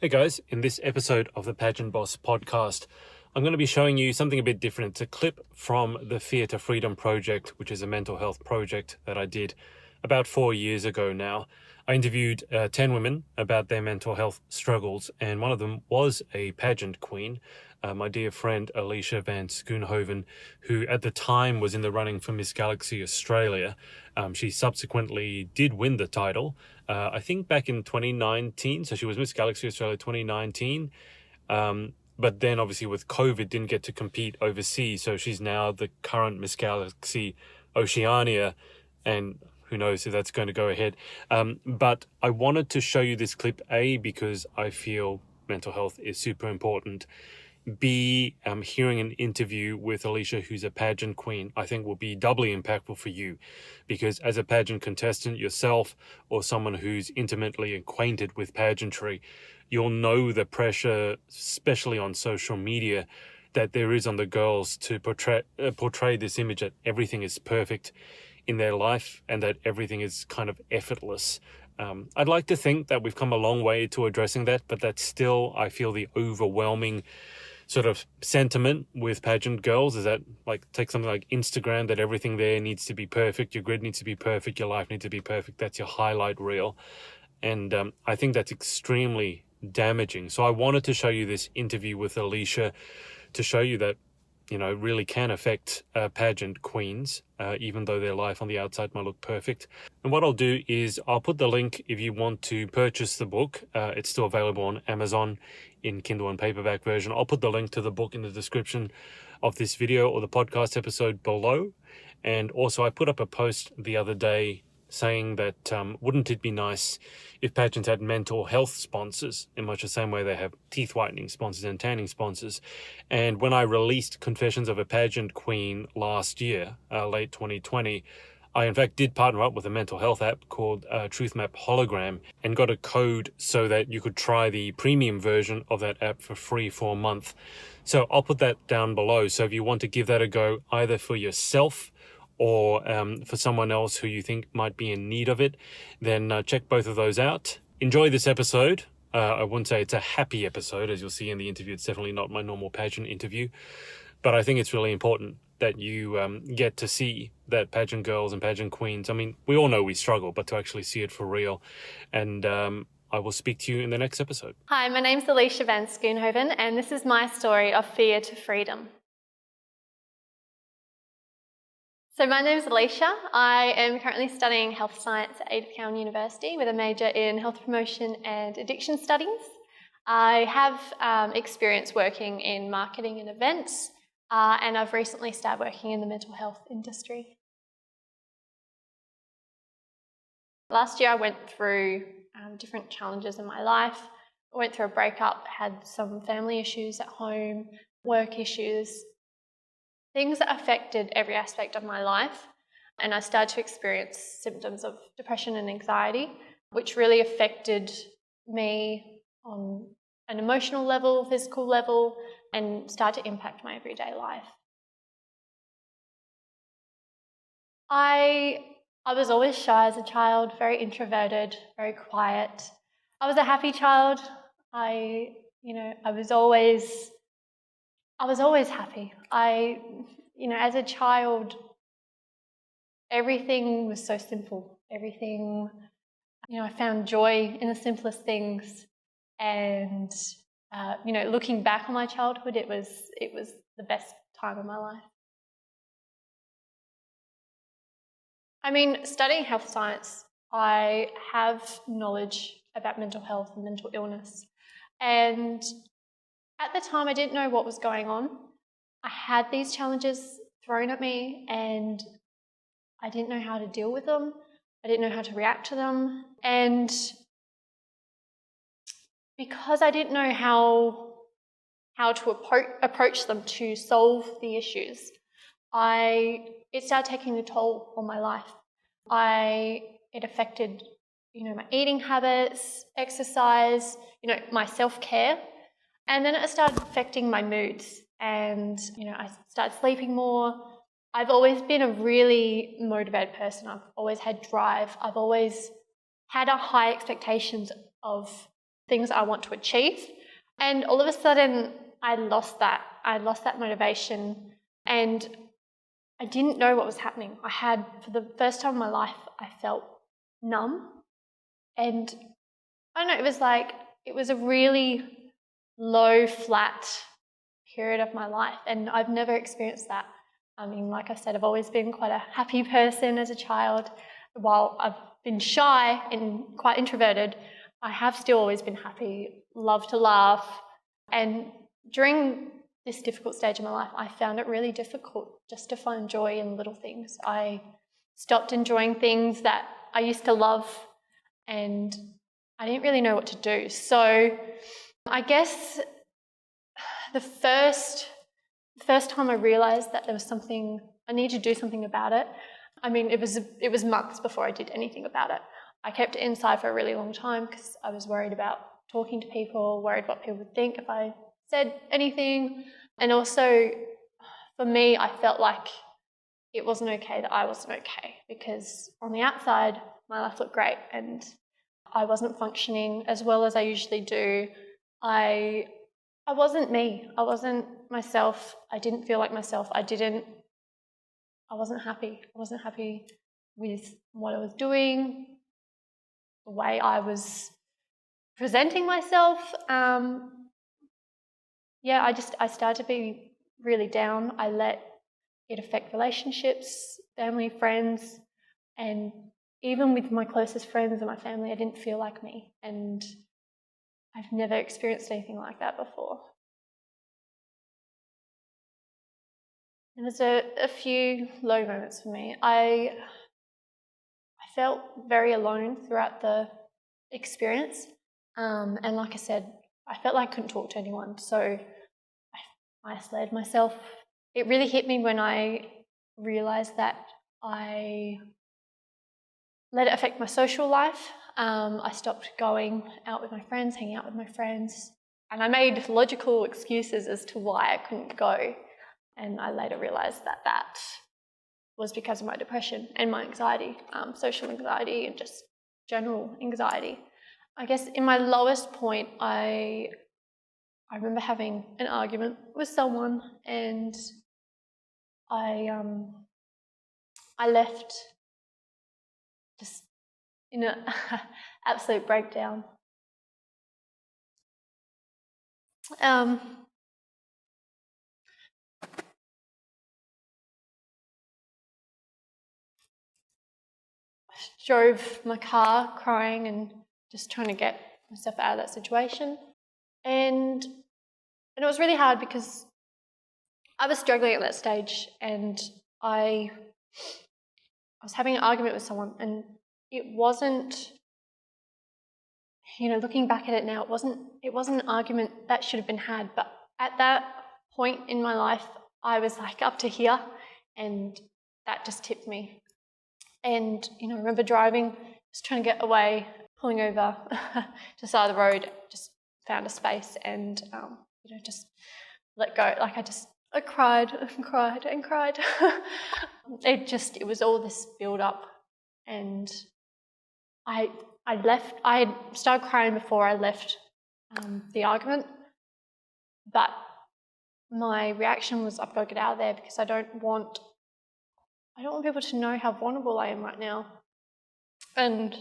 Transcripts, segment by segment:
Hey guys, in this episode of the Pageant Boss Podcast, I'm going to be showing you something a bit different. It's a clip from the Fear to Freedom project, which is a mental health project that I did about 4 years ago now. I interviewed 10 women about their mental health struggles, and one of them was a pageant queen, my dear friend Alicia Van Schoonhoven, who at the time was in the running for Miss Galaxy Australia. She subsequently did win the title, I think back in 2019. So she was Miss Galaxy Australia 2019. But then obviously with COVID didn't get to compete overseas. So she's now the current Miss Galaxy Oceania, and who knows if that's going to go ahead. But I wanted to show you this clip, A, because I feel mental health is super important. B, hearing an interview with Alicia, who's a pageant queen, I think will be doubly impactful for you, because as a pageant contestant yourself, or someone who's intimately acquainted with pageantry, you'll know the pressure, especially on social media, that there is on the girls to portray this image that everything is perfect in their life and that everything is kind of effortless. I'd like to think that we've come a long way to addressing that, but that's still, I feel, the overwhelming sort of sentiment with pageant girls, is that, like, take something like Instagram, that everything there needs to be perfect, your grid needs to be perfect, your life needs to be perfect, that's your highlight reel. And I think that's extremely damaging. So I wanted to show you this interview with Alicia to show you that, you know, really can affect pageant queens, even though their life on the outside might look perfect. And what I'll do is I'll put the link if you want to purchase the book. It's still available on Amazon in Kindle and paperback version. I'll put the link to the book in the description of this video or the podcast episode below. And also I put up a post the other day saying that wouldn't it be nice if pageants had mental health sponsors in much the same way they have teeth whitening sponsors and tanning sponsors. And when I released Confessions of a Pageant Queen last year, late 2020, I in fact did partner up with a mental health app called Truth Map Hologram and got a code so that you could try the premium version of that app for free for a month. So I'll put that down below. So if you want to give that a go, either for yourself or for someone else who you think might be in need of it, then check both of those out. Enjoy this episode. I wouldn't say it's a happy episode, as you'll see in the interview. It's definitely not my normal pageant interview, but I think it's really important that you get to see that pageant girls and pageant queens, I mean, we all know we struggle, but to actually see it for real. And I will speak to you in the next episode. Hi, my name's Alicia Van Schoonhoven, and this is my story of fear to freedom. So my name's Alicia. I am currently studying health science at Edith Cowan University with a major in health promotion and addiction studies. I have experience working in marketing and events, and I've recently started working in the mental health industry. Last year I went through different challenges in my life. I went through a breakup, had some family issues at home, work issues, things that affected every aspect of my life. And I started to experience symptoms of depression and anxiety, which really affected me on an emotional level, physical level, and started to impact my everyday life. I was always shy as a child, very introverted, very quiet. I was a happy child. I was always happy. As a child, everything was so simple. Everything, I found joy in the simplest things. And, looking back on my childhood, it was the best time of my life. I mean, studying health science, I have knowledge about mental health and mental illness. And at the time, I didn't know what was going on. I had these challenges thrown at me and I didn't know how to deal with them. I didn't know how to react to them. And because I didn't know how to approach them to solve the issues, it started taking a toll on my life. It affected, my eating habits, exercise, my self-care. And then it started affecting my moods and, I started sleeping more. I've always been a really motivated person. I've always had drive. I've always had a high expectations of things I want to achieve. And all of a sudden, I lost that. I lost that motivation, and I didn't know what was happening. For the first time in my life, I felt numb. And I don't know, it was a really low, flat period of my life, and I've never experienced that. I mean, like I said, I've always been quite a happy person as a child. While I've been shy and quite introverted, I have still always been happy, love to laugh. And during this difficult stage of my life, I found it really difficult just to find joy in little things. I stopped enjoying things that I used to love, and I didn't really know what to do. So I guess the first time I realised that there was something, I needed to do something about it. I mean, it was months before I did anything about it. I kept it inside for a really long time because I was worried about talking to people, worried what people would think if I said anything. And also, for me, I felt like it wasn't okay that I wasn't okay, because on the outside, my life looked great and I wasn't functioning as well as I usually do. I wasn't me. I wasn't myself. I didn't feel like myself. I wasn't happy. I wasn't happy with what I was doing, the way I was presenting myself. I started to be really down. I let it affect relationships, family, friends, and even with my closest friends and my family, I didn't feel like me. And I've never experienced anything like that before. And there's a few low moments for me. I felt very alone throughout the experience. And like I said, I felt like I couldn't talk to anyone. So I isolated myself. It really hit me when I realised that I let it affect my social life. I stopped going out with my friends, hanging out with my friends, and I made logical excuses as to why I couldn't go. And I later realised that was because of my depression and my anxiety, social anxiety and just general anxiety. I guess in my lowest point, I remember having an argument with someone, and I left just in an absolute breakdown. I drove my car crying and just trying to get myself out of that situation. And it was really hard because I was struggling at that stage, and I was having an argument with someone, and it wasn't, looking back at it now, it wasn't an argument that should have been had, but at that point in my life, I was like up to here, and that just tipped me. And, I remember driving, just trying to get away, pulling over to the side of the road, just found a space and, just let go. Like I cried and cried and cried. It was all this build up, and I left. I had started crying before I left the argument, but my reaction was, I've got to get out of there because I don't want people to know how vulnerable I am right now. And,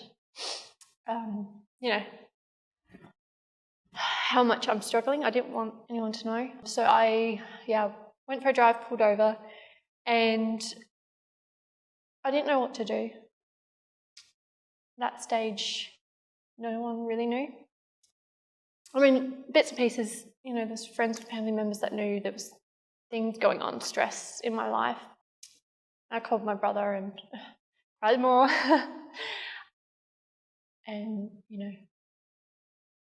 how much I'm struggling. I didn't want anyone to know. So I went for a drive, pulled over, and I didn't know what to do. That stage, no one really knew. I mean, bits and pieces, there's friends and family members that knew there was things going on, stress in my life. I called my brother and cried more. And,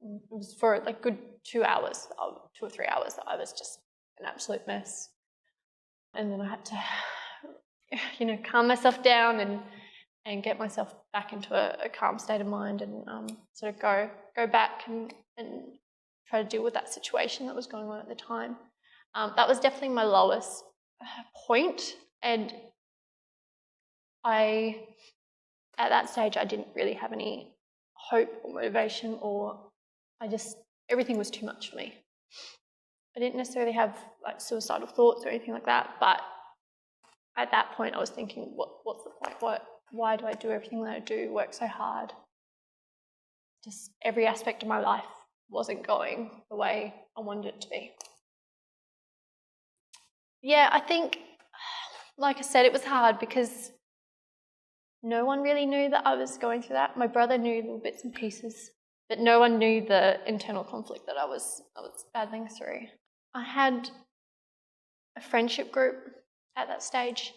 it was for like good 2 hours, 2 or 3 hours, that I was just an absolute mess. And then I had to, calm myself down and get myself back into a calm state of mind, and sort of go back and try to deal with that situation that was going on at the time. That was definitely my lowest point, and at that stage, I didn't really have any hope or motivation, or everything was too much for me. I didn't necessarily have like suicidal thoughts or anything like that, but at that point I was thinking, what's the point? Why do I do everything that I do, work so hard? Just every aspect of my life wasn't going the way I wanted it to be. Yeah, I think, like I said, it was hard because no one really knew that I was going through that. My brother knew little bits and pieces, but no one knew the internal conflict that I was battling through. I had a friendship group at that stage,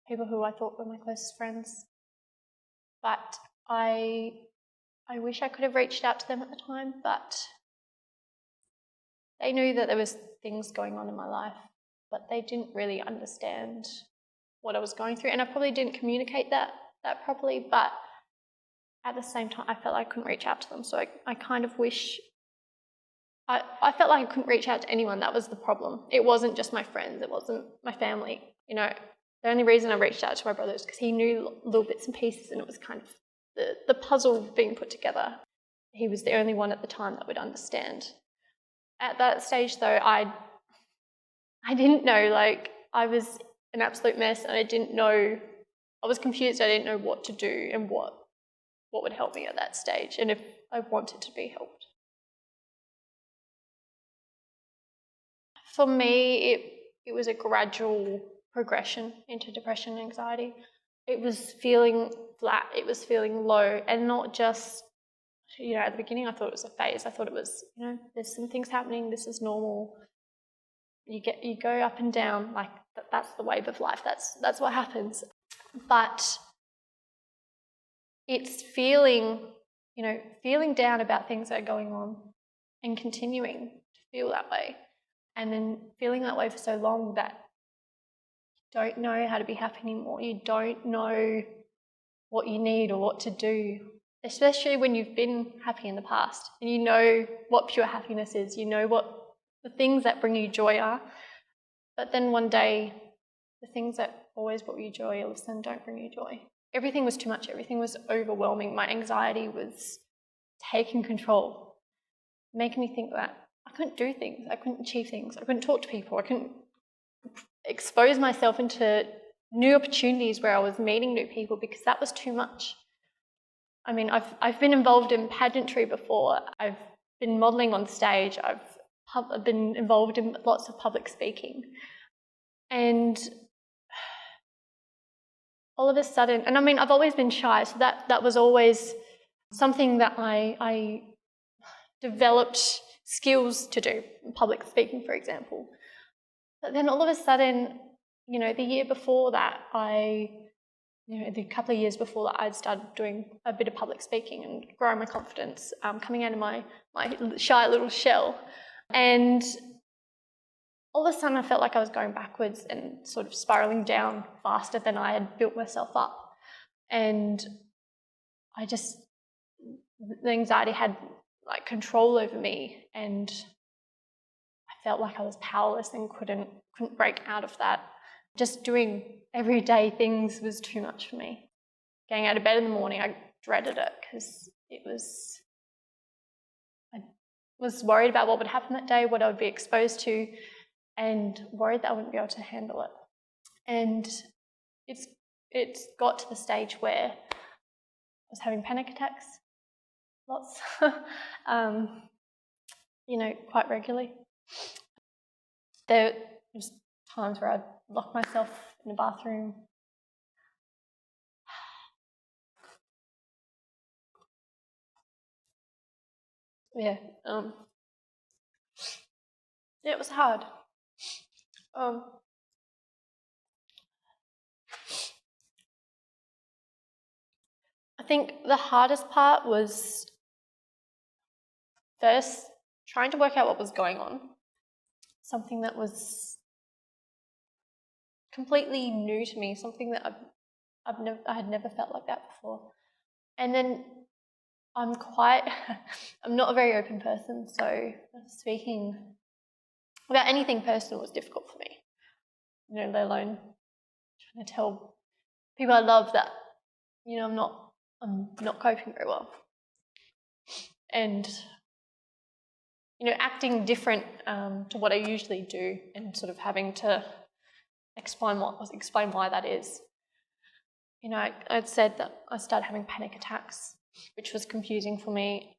people who I thought were my closest friends, but I wish I could have reached out to them at the time, but they knew that there was things going on in my life, but they didn't really understand what I was going through, and I probably didn't communicate that properly, but at the same time I felt like I couldn't reach out to them, so I kind of wish I felt like I couldn't reach out to anyone. That was the problem. It wasn't just my friends, it wasn't my family. You know, the only reason I reached out to my brother was because he knew little bits and pieces, and it was kind of the puzzle being put together. He was the only one at the time that would understand. At that stage though, I didn't know, like, I was an absolute mess, and I was confused. I didn't know what to do and what would help me at that stage, and if I wanted to be helped. For me, it was a gradual progression into depression and anxiety. It was feeling flat, it was feeling low, and not just, at the beginning I thought it was a phase. I thought it was, there's some things happening, this is normal. You go up and down, like that's the wave of life, that's what happens. But it's feeling down about things that are going on and continuing to feel that way. And then feeling that way for so long that you don't know how to be happy anymore. You don't know what you need or what to do, especially when you've been happy in the past and you know what pure happiness is, you know what the things that bring you joy are. But then one day, the things that always brought you joy all of a sudden don't bring you joy. Everything was too much. Everything was overwhelming. My anxiety was taking control, making me think that I couldn't do things, I couldn't achieve things, I couldn't talk to people, I couldn't expose myself into new opportunities where I was meeting new people because that was too much. I mean, I've been involved in pageantry before, I've been modelling on stage, I've been involved in lots of public speaking, and all of a sudden, and I mean, I've always been shy, so that was always something that I developed skills to do, public speaking, for example. But then all of a sudden, the year before that, the couple of years before that, I'd started doing a bit of public speaking and growing my confidence, coming out of my shy little shell. And all of a sudden I felt like I was going backwards and sort of spiralling down faster than I had built myself up. And the anxiety had like control over me, and I felt like I was powerless and couldn't break out of that. Just doing everyday things was too much for me. Getting out of bed in the morning, I dreaded it because I was worried about what would happen that day, what I would be exposed to, and worried that I wouldn't be able to handle it. And it's got to the stage where I was having panic attacks, lots, quite regularly. There was times where I'd lock myself in the bathroom. Yeah, it was hard. I think the hardest part was first trying to work out what was going on, something that was completely new to me, something that I had never felt like that before. And then I'm not a very open person, so speaking about anything personal was difficult for me, let alone trying to tell people I love that, I'm not coping very well. And acting different to what I usually do, and sort of having to explain why that is. I'd said that I started having panic attacks, which was confusing for me,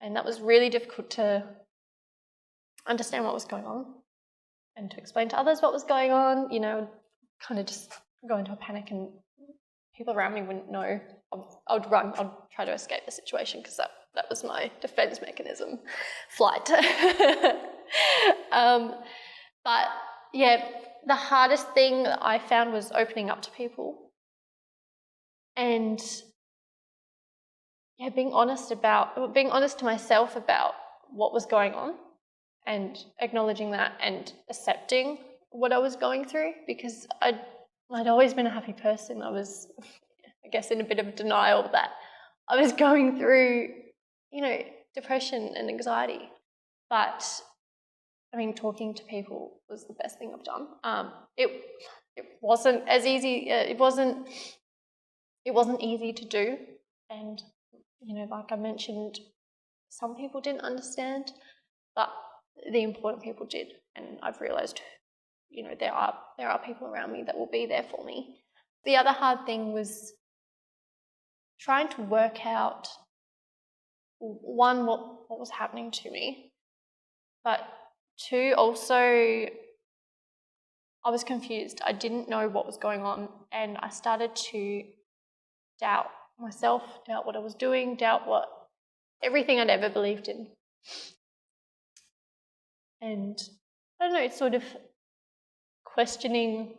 and that was really difficult to understand what was going on and to explain to others what was going on. Kind of just go into a panic and people around me wouldn't know. I would run. I'd try to escape the situation because that was my defense mechanism, flight. But yeah, the hardest thing that I found was opening up to people and being honest to myself about what was going on and acknowledging that and accepting what I was going through, because I'd always been a happy person. I was, I guess, in a bit of denial that I was going through, depression and anxiety. But talking to people was the best thing I've done. It wasn't as easy. It wasn't easy to do, and like I mentioned, some people didn't understand, but the important people did, and I've realised, there are people around me that will be there for me. The other hard thing was trying to work out, one, what was happening to me, but two, also I was confused. I didn't know what was going on, and I started to doubt myself, doubt what I was doing, doubt everything I'd ever believed in. And I don't know, sort of questioning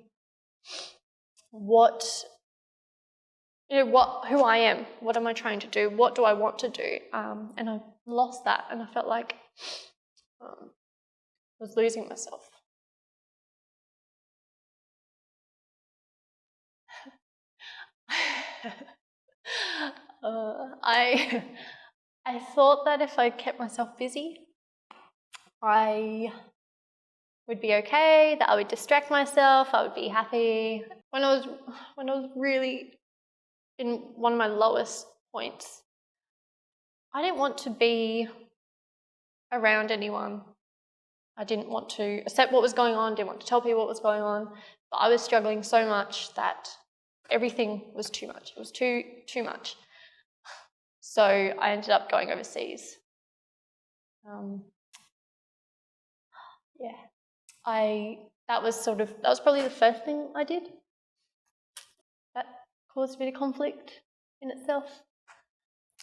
who I am, what am I trying to do, what do I want to do, and I lost that, and I felt like I was losing myself. I thought that if I kept myself busy, I would be okay, that I would distract myself, I would be happy. When I was really in one of my lowest points, I didn't want to be around anyone. I didn't want to accept what was going on, didn't want to tell people what was going on, but I was struggling so much that everything was too much. It was too much. So I ended up going overseas. That was probably the first thing I did. That caused a bit of conflict in itself.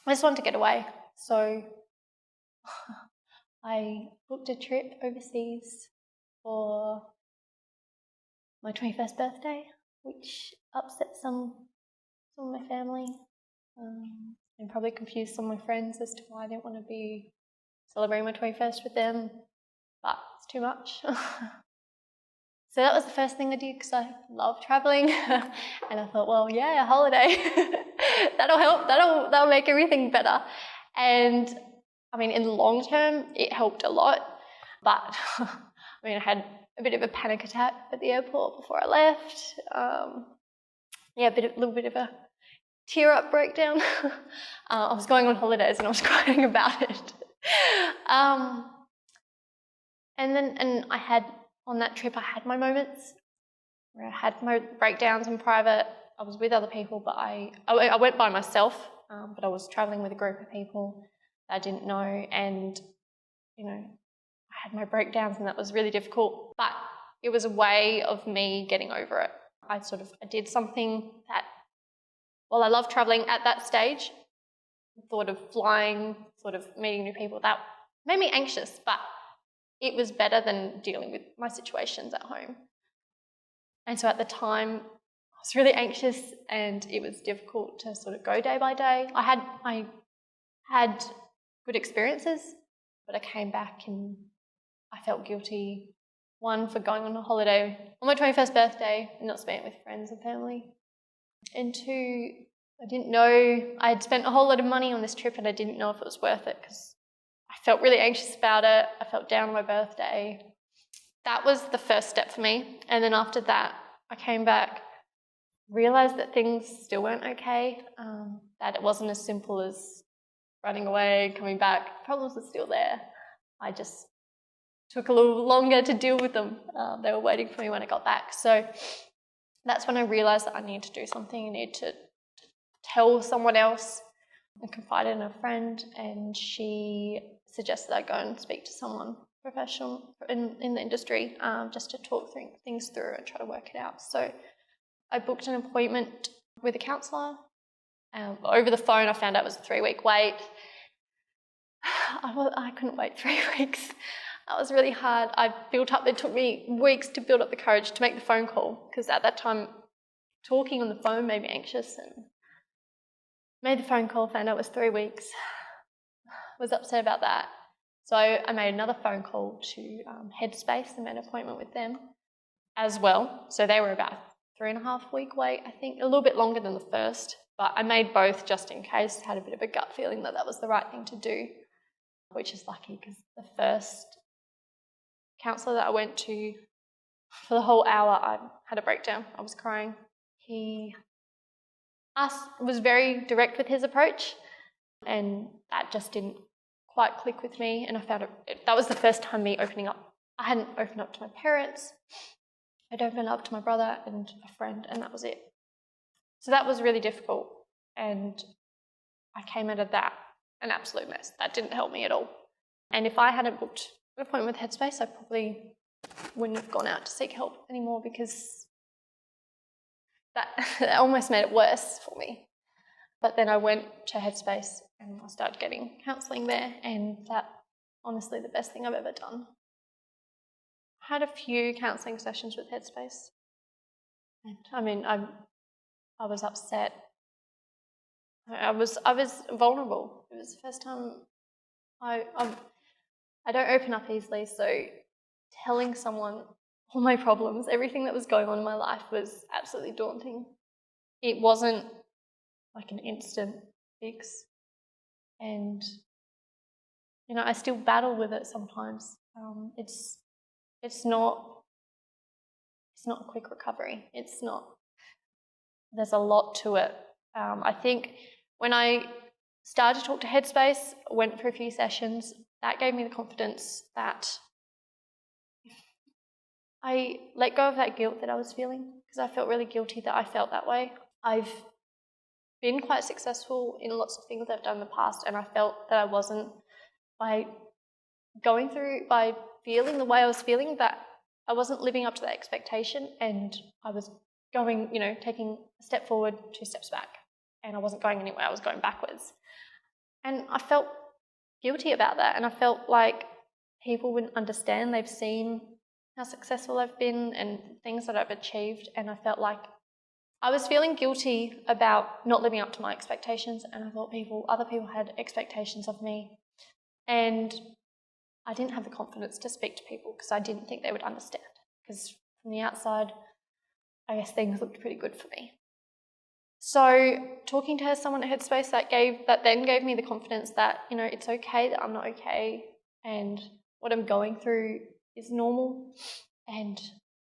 I just wanted to get away, so I booked a trip overseas for my 21st birthday, which upset some of my family, and probably confused some of my friends as to why I didn't want to be celebrating my 21st with them, but it's too much. So that was the first thing I did, because I love travelling, and I thought, well, yeah, a holiday, that'll help, that'll make everything better. And in the long term, it helped a lot, but I had a bit of a panic attack at the airport before I left. A little bit of a tear-up breakdown. I was going on holidays and I was crying about it. And I had, on that trip, I had my moments where I had my breakdowns in private. I was with other people, but I went by myself, but I was travelling with a group of people that I didn't know, and I had my breakdowns, and that was really difficult, but it was a way of me getting over it. I did something that, well, I love travelling at that stage. The thought of flying, meeting new people, that made me anxious, but it was better than dealing with my situations at home. And so at the time, I was really anxious, and it was difficult to go day by day. I had good experiences, but I came back and I felt guilty. One, for going on a holiday on my 21st birthday and not spending it with friends and family. And two, I didn't know, I had spent a whole lot of money on this trip and I didn't know if it was worth it, because I felt really anxious about it. I felt down on my birthday. That was the first step for me. And then after that, I came back, realised that things still weren't okay, that it wasn't as simple as running away, coming back. Problems were still there. I just took a little longer to deal with them. They were waiting for me when I got back. So that's when I realised that I need to do something. I need to tell someone else. I confided in a friend, and she suggested I go and speak to someone professional in the industry, just to talk things through and try to work it out. So I booked an appointment with a counsellor. Over the phone, I found out it was a 3-week wait. I couldn't wait 3 weeks. That was really hard. It took me weeks to build up the courage to make the phone call, because at that time, talking on the phone made me anxious, and made the phone call, found out it was 3 weeks. Was upset about that. So I made another phone call to Headspace and made an appointment with them as well. So they were about a 3.5-week wait, I think, a little bit longer than the first. But I made both just in case. Had a bit of a gut feeling that was the right thing to do, which is lucky, because the first counsellor that I went to, for the whole hour, I had a breakdown. I was crying. He was very direct with his approach, and that just didn't quite click with me. And I found that was the first time me opening up. I hadn't opened up to my parents. I'd opened up to my brother and a friend, and that was it. So that was really difficult, and I came out of that an absolute mess. That didn't help me at all. And if I hadn't booked an appointment with Headspace, I probably wouldn't have gone out to seek help anymore, because that almost made it worse for me. But then I went to Headspace and I started getting counselling there, and that, honestly, the best thing I've ever done. I had a few counselling sessions with Headspace, and I was upset. I was vulnerable. It was the first time I don't open up easily, so telling someone all my problems, everything that was going on in my life, was absolutely daunting. It wasn't like an instant fix, and I still battle with it sometimes. It's not a quick recovery. It's not. There's a lot to it. I think when I started to talk to Headspace, went for a few sessions, that gave me the confidence that I let go of that guilt that I was feeling, because I felt really guilty that I felt that way. I've been quite successful in lots of things I've done in the past, and I felt that I wasn't, by feeling the way I was feeling, that I wasn't living up to that expectation, and I was going, taking a step forward, 2 steps back, and I wasn't going anywhere, I was going backwards. And I felt guilty about that, and I felt like people wouldn't understand. They've seen how successful I've been and things that I've achieved, and I felt like I was feeling guilty about not living up to my expectations, and I thought other people had expectations of me, and I didn't have the confidence to speak to people because I didn't think they would understand, because from the outside, I guess things looked pretty good for me. So talking to someone at Headspace, that then gave me the confidence that, it's okay that I'm not okay, and what I'm going through is normal, and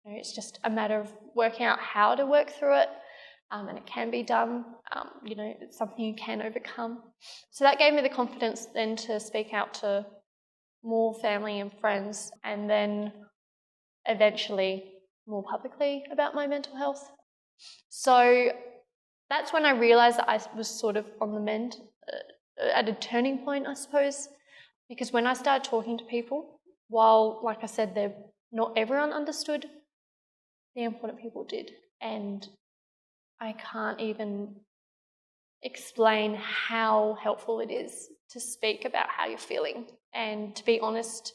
it's just a matter of working out how to work through it, and it can be done. It's something you can overcome. So that gave me the confidence then to speak out to more family and friends, and then eventually more publicly about my mental health. So that's when I realised that I was sort of on the mend, at a turning point, I suppose, because when I started talking to people, while, like I said, not everyone understood, the important people did. And I can't even explain how helpful it is to speak about how you're feeling and to be honest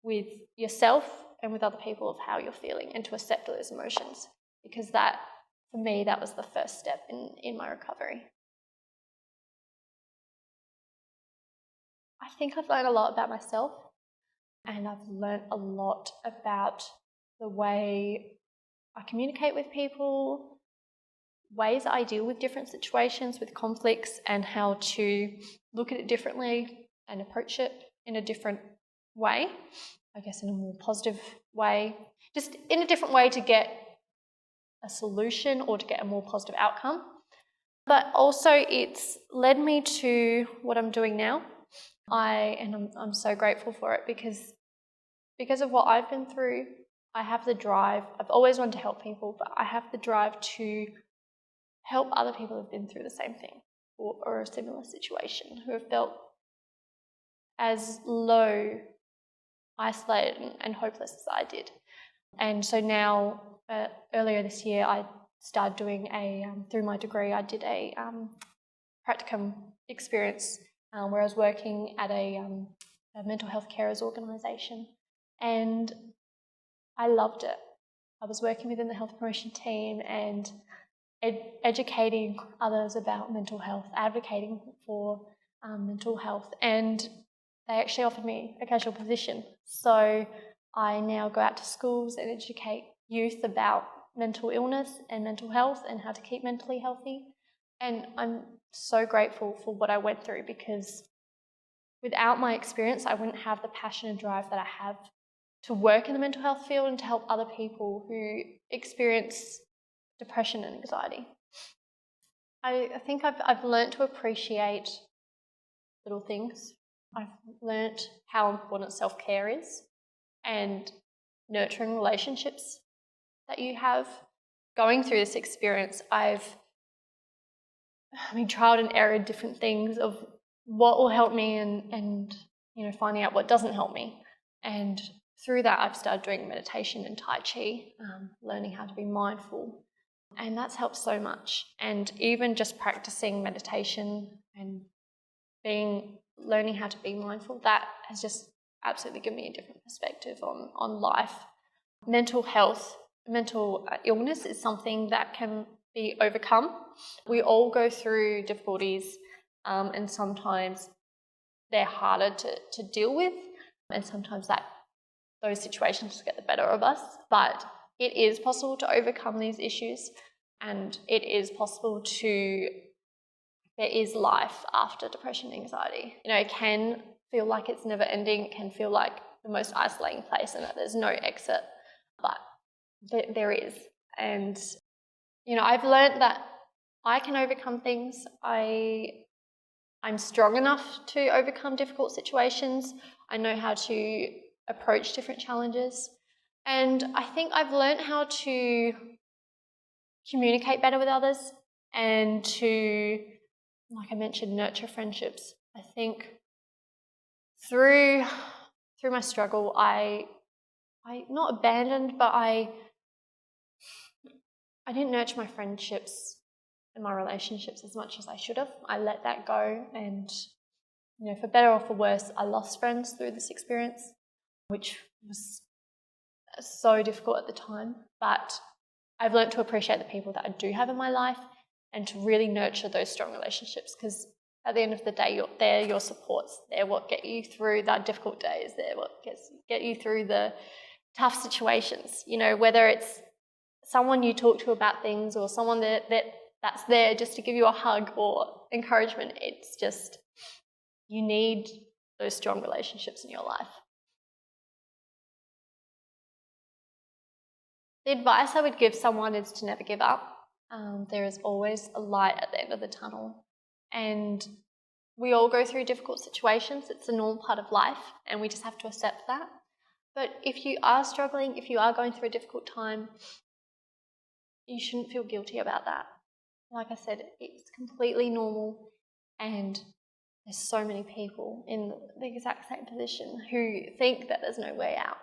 with yourself and with other people of how you're feeling, and to accept those emotions, because that, for me, that was the first step in my recovery. I think I've learned a lot about myself, and I've learned a lot about the way I communicate with people, ways I deal with different situations, with conflicts, and how to look at it differently and approach it in a different way, I guess in a more positive way, just in a different way to get a solution or to get a more positive outcome. But also it's led me to what I'm doing now. I'm so grateful for it, because because of what I've been through, I have the drive. I've always wanted to help people, but I have the drive to help other people who've been through the same thing or a similar situation, who have felt as low, isolated and hopeless as I did. And so now, earlier this year, I started doing through my degree, I did a practicum experience where I was working at a mental health carers organisation, and I loved it. I was working within the health promotion team and educating others about mental health, advocating for mental health, and they actually offered me a casual position. So I now go out to schools and educate youth about mental illness and mental health and how to keep mentally healthy. And I'm so grateful for what I went through, because without my experience, I wouldn't have the passion and drive that I have to work in the mental health field and to help other people who experience depression and anxiety. I think I've learned to appreciate little things. I've learnt how important self-care is and nurturing relationships that you have. Going through this experience, I've tried and errored different things of what will help me and finding out what doesn't help me. And through that, I've started doing meditation and Tai Chi, learning how to be mindful. And that's helped so much. And even just practicing meditation and learning how to be mindful, that has just absolutely given me a different perspective on life. Mental illness is something that can be overcome. We all go through difficulties, and sometimes they're harder to deal with, and sometimes those situations get the better of us. But it is possible to overcome these issues, and it is possible there is life after depression and anxiety. It can feel like it's never ending. It can feel like the most isolating place and that there's no exit, but there is. And, I've learned that I can overcome things. I'm strong enough to overcome difficult situations. I know how to approach different challenges. And I think I've learned how to communicate better with others and to, like I mentioned, nurture friendships. I think through my struggle, I not abandoned, but I didn't nurture my friendships and my relationships as much as I should have. I let that go, and for better or for worse, I lost friends through this experience, which was so difficult at the time. But I've learned to appreciate the people that I do have in my life and to really nurture those strong relationships, because at the end of the day, they're your supports. They're what get you through the difficult days. They're what get you through the tough situations. Whether it's someone you talk to about things or someone that's there just to give you a hug or encouragement. It's just, you need those strong relationships in your life. The advice I would give someone is to never give up. There is always a light at the end of the tunnel. And we all go through difficult situations. It's a normal part of life, and we just have to accept that. But if you are struggling, if you are going through a difficult time, you shouldn't feel guilty about that. Like I said, it's completely normal, and there's so many people in the exact same position who think that there's no way out.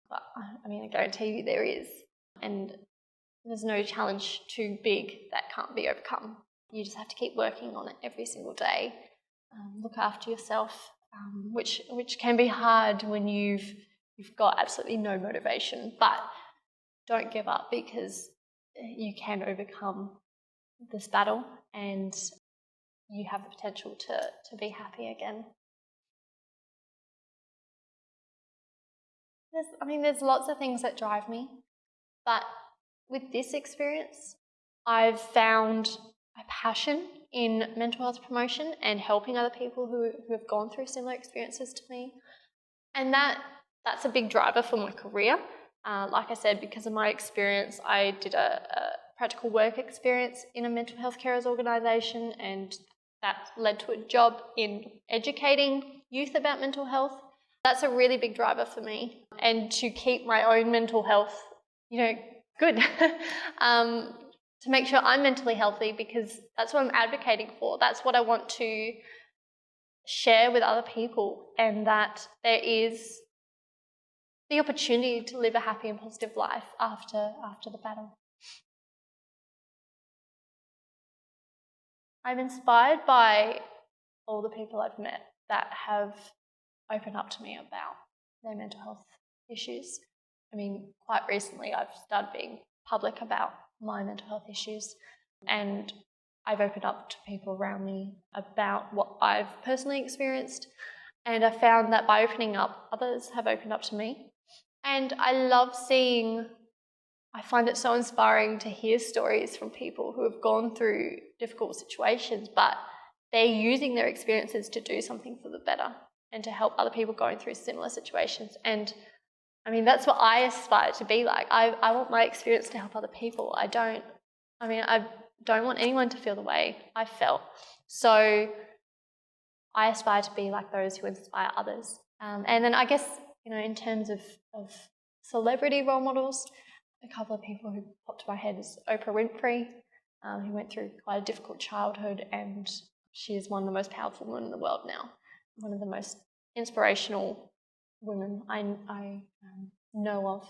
But I guarantee you there is. And there's no challenge too big that can't be overcome. You just have to keep working on it every single day. Look after yourself, which can be hard when you've got absolutely no motivation. But don't give up, because you can overcome this battle and you have the potential to be happy again. There's lots of things that drive me, but with this experience, I've found a passion in mental health promotion and helping other people who have gone through similar experiences to me. And that's a big driver for my career. Like I said, because of my experience, I did a practical work experience in a mental health carers organisation, and that led to a job in educating youth about mental health. That's a really big driver for me, and to keep my own mental health, good. To make sure I'm mentally healthy, because that's what I'm advocating for. That's what I want to share with other people, and that there is the opportunity to live a happy and positive life after the battle. I'm inspired by all the people I've met that have opened up to me about their mental health issues. I mean, quite recently I've started being public about my mental health issues, and I've opened up to people around me about what I've personally experienced, and I found that by opening up, others have opened up to me. And I find it so inspiring to hear stories from people who have gone through difficult situations, but they're using their experiences to do something for the better and to help other people going through similar situations. And I mean, that's what I aspire to be like. I want my experience to help other people. I don't want anyone to feel the way I felt. So I aspire to be like those who inspire others. And then I guess, in terms of celebrity role models, a couple of people who popped to my head is Oprah Winfrey, who went through quite a difficult childhood, and she is one of the most powerful women in the world now, one of the most inspirational women I know of.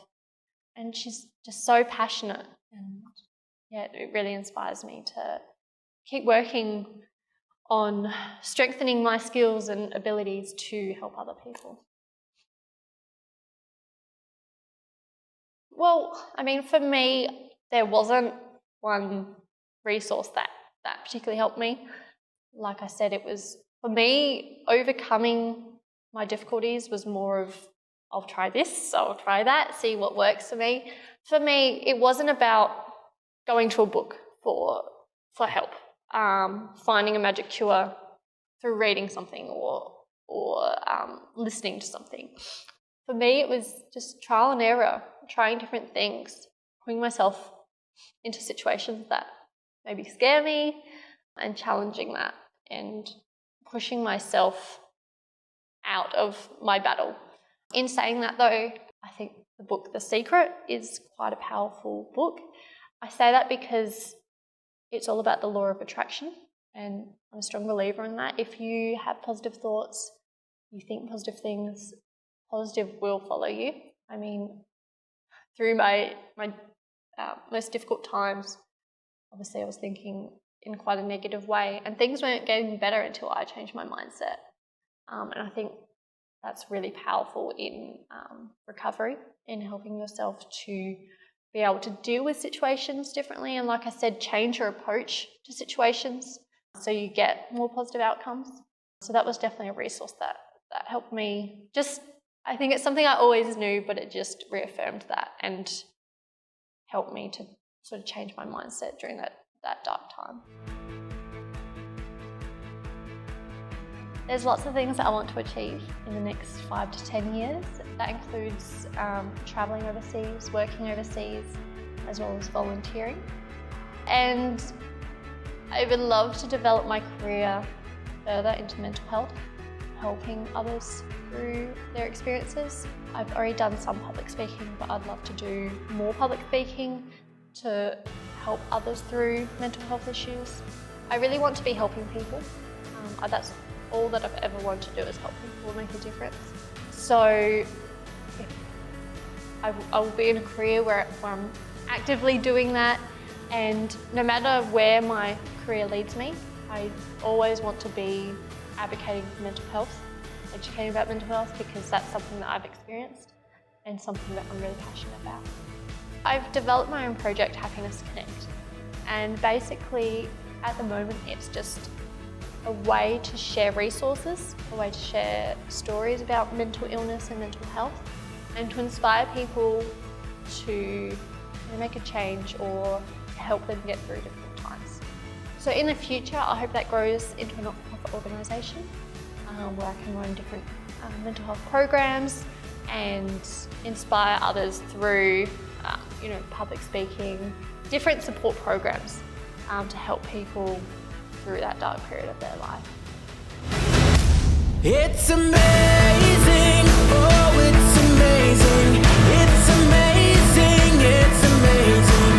And she's just so passionate, and it really inspires me to keep working on strengthening my skills and abilities to help other people. Well, I mean, for me, there wasn't one resource that particularly helped me. Like I said, it was, for me, overcoming my difficulties was more of, I'll try this, I'll try that, see what works for me. For me, it wasn't about going to a book for help, finding a magic cure through reading something or listening to something. For me, it was just trial and error, trying different things, putting myself into situations that maybe scare me and challenging that and pushing myself out of my battle. In saying that though, I think the book The Secret is quite a powerful book. I say that because it's all about the law of attraction, and I'm a strong believer in that. If you have positive thoughts, you think positive things, positive will follow you. I mean, through my most difficult times, obviously I was thinking in quite a negative way, and things weren't getting better until I changed my mindset. And I think that's really powerful in recovery, in helping yourself to be able to deal with situations differently, and like I said, change your approach to situations so you get more positive outcomes. So that was definitely a resource that helped me. I think it's something I always knew, but it just reaffirmed that and helped me to sort of change my mindset during that dark time. There's lots of things that I want to achieve in the next 5 to 10 years. That includes travelling overseas, working overseas, as well as volunteering. And I would love to develop my career further into mental health, helping others through their experiences. I've already done some public speaking, but I'd love to do more public speaking to help others through mental health issues. I really want to be helping people. That's all that I've ever wanted to do, is help people make a difference. So I will be in a career where I'm actively doing that, and no matter where my career leads me, I always want to be advocating for mental health, educating about mental health, because that's something that I've experienced and something that I'm really passionate about. I've developed my own project, Happiness Connect, and basically at the moment it's just a way to share resources, a way to share stories about mental illness and mental health, and to inspire people to make a change or help them get through difficult times. So in the future, I hope that grows into a not-for-profit organisation where I can run different mental health programs and inspire others through public speaking, different support programs to help people through that dark period of their life. It's amazing. Oh, it's amazing. It's amazing. It's amazing.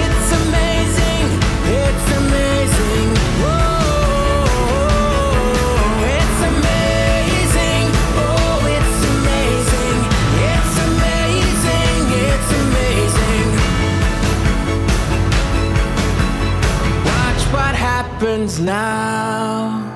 It's amazing. It's amazing. Oh, it's amazing. Oh, it's amazing. It's amazing. It's amazing. Watch what happens now.